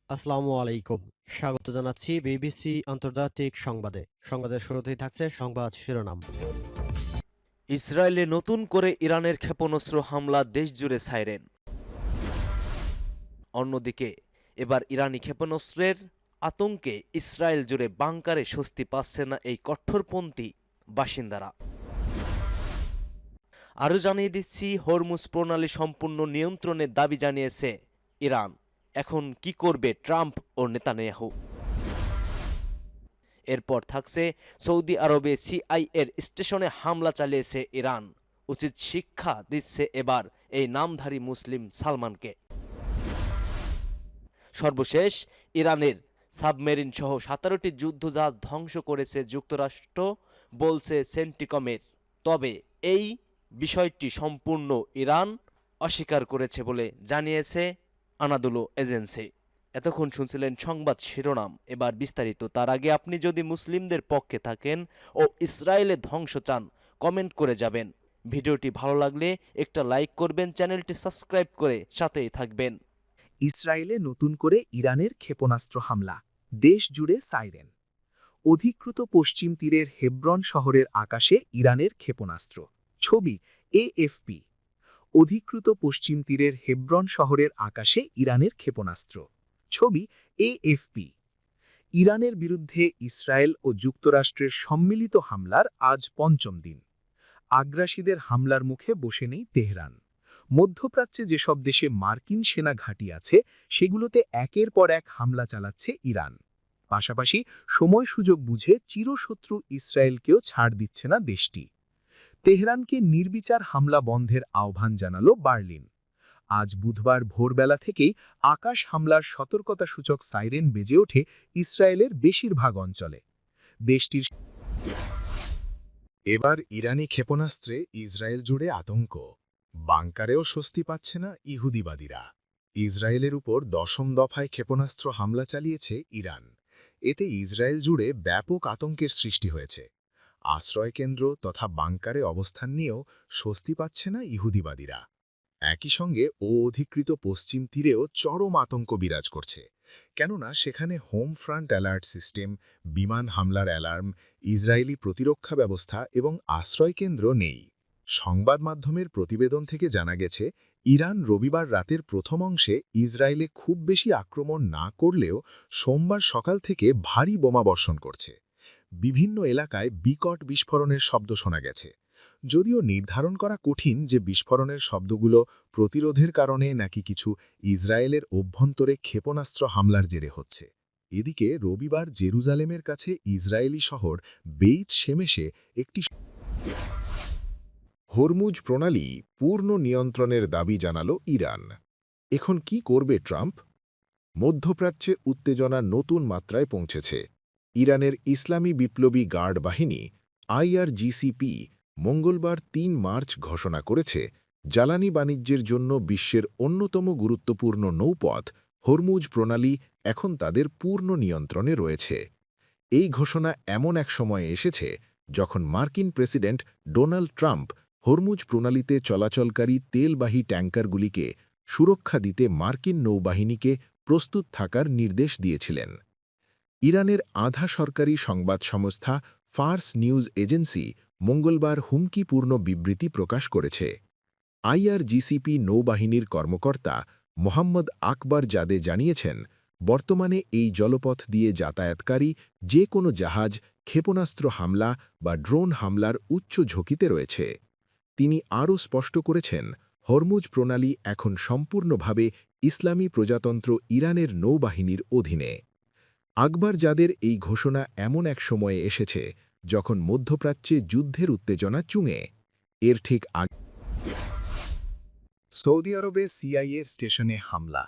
আসসালামু আলাইকুম। স্বাগত জানাচ্ছি বিবিসি আন্তর্জাতিক সংবাদে। সংবাদের শুরুতেই থাকছে সংবাদ শিরোনাম। ইসরায়েলে নতুন করে ইরানের ক্ষেপণাস্ত্র হামলা দেশজুড়ে সাইরেন। অন্যদিকে এবার ইরানি ক্ষেপণাস্ত্রের আতঙ্কে ইসরায়েল জুড়ে বাংকারে স্বস্তি পাচ্ছে না এই কট্টরপন্থী বাসিন্দারা। আরও জানিয়ে দিচ্ছি, হরমুজ প্রণালী সম্পূর্ণ নিয়ন্ত্রণের দাবি জানিয়েছে ইরান। এখন কি করবে ট্রাম্প ও নেতানিয়াহু? এরপর থাকছে, সৌদি আরবে সিআইএর স্টেশনে হামলা চালিয়েছে ইরান, উচিত শিক্ষা দিচ্ছে এবার এই নামধারী মুসলিম সালমানকে। সর্বশেষ, ইরানের সাবমেরিন সহ 17টি যুদ্ধজাহাজ ধ্বংস করেছে যুক্তরাষ্ট্র, বলছে সেন্টিকমের। তবে এই বিষয়টি সম্পূর্ণ ইরান অস্বীকার করেছে বলে জানিয়েছে আনাদুলো এজেন্সি। এতক্ষণ শুনছিলেন সংবাদ শিরোনাম, এবার বিস্তারিত। তার আগে আপনি যদি মুসলিমদের পক্ষে থাকেন ও ইসরায়েলের ধ্বংস চান, কমেন্ট করে যাবেন। ভিডিওটি ভালো লাগলে একটা লাইক করবেন, চ্যানেলটি সাবস্ক্রাইব করে সাথেই থাকবেন। ইসরায়েলে নতুন করে ইরানের ক্ষেপণাস্ত্র হামলা, দেশ জুড়ে সাইরেন। অধিকৃত পশ্চিম তীরের হেব্রন শহরের আকাশে ইরানের ক্ষেপণাস্ত্র। ছবি এএফপি। অধিকৃত পশ্চিম তীরের হেব্রন শহরের আকাশে ইরানের ক্ষেপণাস্ত্র। ছবি এএফপি। ইরানের বিরুদ্ধে ইসরায়েল ও যুক্তরাষ্ট্রের সম্মিলিত হামলার আজ পঞ্চম দিন। আগ্রাসীদের হামলার মুখে বসে নেই তেহরান। মধ্যপ্রাচ্যে যেসব দেশে মার্কিন সেনা ঘাঁটি আছে সেগুলোতে একের পর এক হামলা চালাচ্ছে ইরান। পাশাপাশি সময় সুযোগ বুঝে চিরশত্রু ইসরায়েলকেও ছাড় দিচ্ছে না দেশটি। তেহরানকে নির্বিচার হামলা বন্ধের আহ্বান জানালো বার্লিন। আজ বুধবার ভোরবেলা থেকেই আকাশ হামলার সতর্কতাসূচক সাইরেন বেজে ওঠে ইসরায়েলের বেশিরভাগ অঞ্চলে। দেশটির এবার ইরানি ক্ষেপণাস্ত্রে ইসরায়েল জুড়ে আতঙ্ক। বাংকারেও স্বস্তি পাচ্ছে না ইহুদিবাদীরা। ইসরায়েলের উপর দশম দফায় ক্ষেপণাস্ত্র হামলা চালিয়েছে ইরান। এতে ইসরায়েল জুড়ে ব্যাপক আতঙ্কের সৃষ্টি হয়েছে। আশ্রয়কেন্দ্র তথা বাংকারে অবস্থান নিয়েও স্বস্তি পাচ্ছে না ইহুদিবাদীরা। একই সঙ্গে অধিকৃত পশ্চিম তীরেও চরম আতঙ্ক বিরাজ করছে, কেননা সেখানে হোম ফ্রন্ট অ্যালার্ট সিস্টেম, বিমান হামলার অ্যালার্ম, ইসরায়েলি প্রতিরক্ষা ব্যবস্থা এবং আশ্রয়কেন্দ্র নেই। সংবাদ মাধ্যমের প্রতিবেদন থেকে জানা গেছে, ইরান রবিবার রাতের প্রথম অংশে ইসরায়েলে খুব বেশি আক্রমণ না করলেও সোমবার সকাল থেকে ভারী বোমাবর্ষণ করছে। বিভিন্ন এলাকায় বিকট বিস্ফোরণের শব্দ শোনা গেছে। যদিও নির্ধারণ করা কঠিন যে বিস্ফোরণের শব্দগুলো প্রতিরোধের কারণে নাকি কিছু ইসরায়েলের অভ্যন্তরে ক্ষেপণাস্ত্র হামলার জেরে হচ্ছে। এদিকে রবিবার জেরুজালেমের কাছে ইসরায়েলি শহর বেইত শেমেশে একটি হরমুজ প্রণালী পূর্ণ নিয়ন্ত্রণের দাবি জানালো ইরান। এখন কি করবে ট্রাম্প? মধ্যপ্রাচ্যে উত্তেজনা নতুন মাত্রায় পৌঁছেছে। ইরানের ইসলামী বিপ্লবী গার্ড বাহিনী আইআরজিসিপি মঙ্গলবার ৩ মার্চ ঘোষণা করেছে, জ্বালানি বাণিজ্যের জন্য বিশ্বের অন্যতম গুরুত্বপূর্ণ নৌপথ হরমুজ প্রণালী এখন তাদের পূর্ণ নিয়ন্ত্রণে রয়েছে। এই ঘোষণা এমন এক সময়ে এসেছে যখন মার্কিন প্রেসিডেন্ট ডোনাল্ড ট্রাম্প হরমুজ প্রণালীতে চলাচলকারী তেলবাহী ট্যাঙ্কারগুলিকে সুরক্ষা দিতে মার্কিন নৌবাহিনীকে প্রস্তুত থাকার নির্দেশ দিয়েছিলেন। ইরানের আধা সরকারি সংবাদ সংস্থা ফার্স নিউজ এজেন্সি মঙ্গলবার হুমকিপূর্ণ বিবৃতি প্রকাশ করেছে। আইআরজিসিপি নৌবাহিনীর কর্মকর্তা মোহাম্মদ আকবর জাদে জানিয়েছেন, বর্তমানে এই জলপথ দিয়ে যাতায়াতকারী যে কোনো জাহাজ ক্ষেপণাস্ত্র হামলা বা ড্রোন হামলার উচ্চ ঝুঁকিতে রয়েছে। তিনি আরও স্পষ্ট করেছেন, হরমুজ প্রণালী এখন সম্পূর্ণভাবে ইসলামী প্রজাতন্ত্র ইরানের নৌবাহিনীর অধীনে। আকবর যাদের এই ঘোষণা এমন এক সময়ে এসেছে যখন মধ্যপ্রাচ্যে যুদ্ধের উত্তেজনা চুঙে। এর ঠিক আগে সৌদি আরবে সিআইএ স্টেশনে হামলা।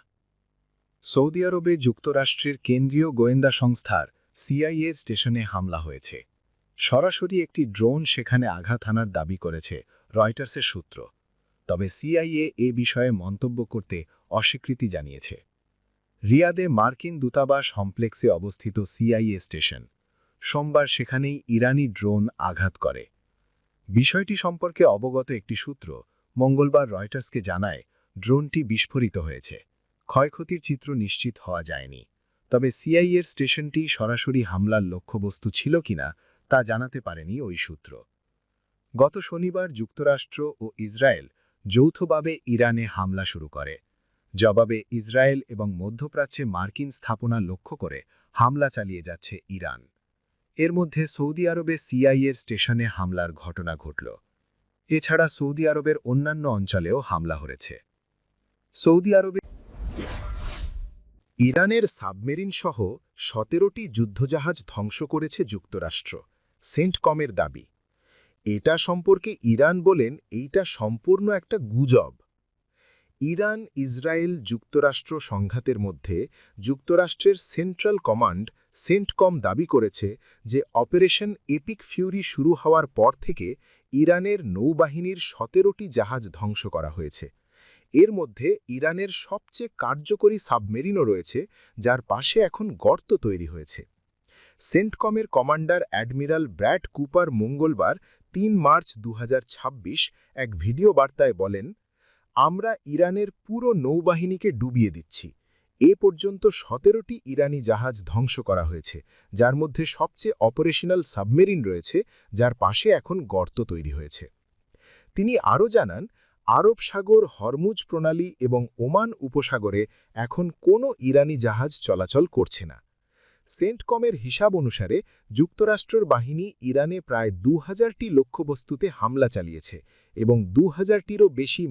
সৌদি আরবে যুক্তরাষ্ট্রের কেন্দ্রীয় গোয়েন্দা সংস্থার সিআইএ স্টেশনে হামলা হয়েছে। সরাসরি একটি ড্রোন সেখানে আঘাত হানার দাবি করেছে রয়টার্সের সূত্র। তবে সিআইএ এ বিষয়ে মন্তব্য করতে অস্বীকৃতি জানিয়েছে। রিয়াদে মার্কিন দূতাবাস কমপ্লেক্সে অবস্থিত সিআইএ স্টেশন। সোমবার সেখানেই ইরানি ড্রোন আঘাত করে। বিষয়টি সম্পর্কে অবগত একটি সূত্র মঙ্গলবার রয়টার্সকে জানায়, ড্রোনটি বিস্ফোরিত হয়েছে। ক্ষয়ক্ষতির চিত্র নিশ্চিত হওয়া যায়নি, তবে সিআইএর স্টেশনটি সরাসরি হামলার লক্ষ্যবস্তু ছিল কিনা তা জানাতে পারেনি ওই সূত্র। গত শনিবার যুক্তরাষ্ট্র ও ইসরায়েল যৌথভাবে ইরানে হামলা শুরু করে। জবাবে ইসরায়েল এবং মধ্যপ্রাচ্যে মার্কিন স্থাপনা লক্ষ্য করে হামলা চালিয়ে যাচ্ছে ইরান। এর মধ্যে সৌদি আরবে সিআইএর স্টেশনে হামলার ঘটনা ঘটল। এছাড়া সৌদি আরবের অন্যান্য অঞ্চলেও হামলা হয়েছে। সৌদি আরবে ইরানের সাবমেরিন সহ ১৭টি যুদ্ধজাহাজ ধ্বংস করেছে যুক্তরাষ্ট্র, সেন্টকমের দাবি। এটা সম্পর্কে ইরান বলেন এইটা সম্পূর্ণ একটা গুজব। ইরান ইসরায়েল যুক্তরাষ্ট্র সংঘাতের মধ্যে যুক্তরাষ্ট্রের সেন্ট্রাল কমান্ড সেন্টকম দাবি করেছে যে অপারেশন এপিক ফিউরি শুরু হওয়ার পর থেকে ইরানের নৌবাহিনীর ১৭টি জাহাজ ধ্বংস করা হয়েছে। এর মধ্যে ইরানের সবচেয়ে কার্যকরী সাবমেরিনও রয়েছে, যার পাশে এখন গর্ত তৈরি হয়েছে। সেন্টকমের কমান্ডার অ্যাডমিরাল ব্র্যাড কুপার মঙ্গলবার ৩ মার্চ ২০২৬ এক ভিডিও বার্তায় বলেন, আমরা ইরানের পুরো নৌবাহিনীকে ডুবিয়ে দিচ্ছি। এ পর্যন্ত ১৭টি ইরানি জাহাজ ধ্বংস করা হয়েছে, যার মধ্যে সবচেয়ে অপারেশনাল সাবমেরিন রয়েছে, যার পাশে এখন গর্ত তৈরি হয়েছে। তিনি আরও জানান, আরব সাগর, হরমুজ প্রণালী এবং ওমান উপসাগরে এখন কোনো ইরানি জাহাজ চলাচল করছে না। সেন্টকমের হিসাব অনুসারে যুক্তরাষ্ট্রের বাহিনী ইরানে প্রায় ২০০০টি লক্ষ্যবস্তুতে হামলা চালিয়েছে এবং ২০০০টিরও বেশি